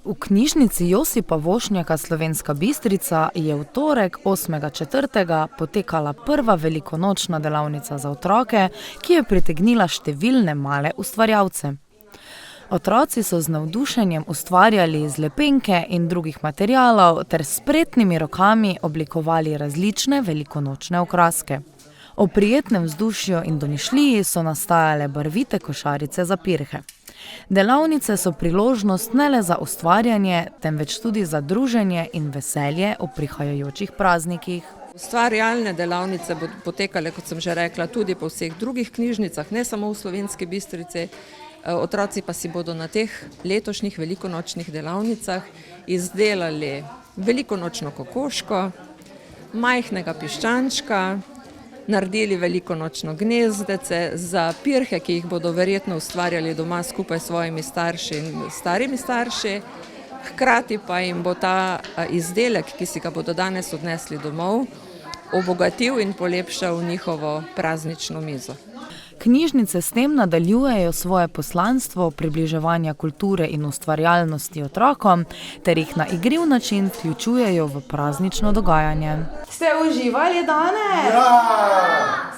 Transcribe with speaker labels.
Speaker 1: V knjižnici Josipa Vošnjaka Slovenska Bistrica je v torek 8. 4. potekala prva velikonočna delavnica za otroke, ki je pritegnila številne male ustvarjalce. Otroci so z navdušenjem ustvarjali iz lepenke in drugih materialov ter s spretnimi rokami oblikovali različne velikonočne okraske. Ob prijetnem vzdušju in domišljiji so nastajale barvite košarice za pirhe. Delavnice so priložnost ne le za ustvarjanje, temveč tudi za druženje in veselje ob prihajajočih praznikih.
Speaker 2: Ustvarjalne delavnice bodo potekale, kot sem že rekla, tudi po vseh drugih knjižnicah, ne samo v Slovenski Bistrici. Otroci pa si bodo na teh letošnjih velikonočnih delavnicah izdelali velikonočno kokoško, majhnega piščančka, naredili velikonočno gnezdece za pirhe, ki jih bodo verjetno ustvarjali doma skupaj s svojimi starši in starimi starši. Hkrati pa jim bo ta izdelek, ki si ga bodo danes odnesli domov, obogatil in polepšal njihovo praznično mizo.
Speaker 1: Knjižnice s tem nadaljujejo svoje poslanstvo približevanja kulture in ustvarjalnosti otrokom ter jih na igriv način vključujejo v praznično dogajanje.
Speaker 3: Ste uživali danes?
Speaker 4: Ja!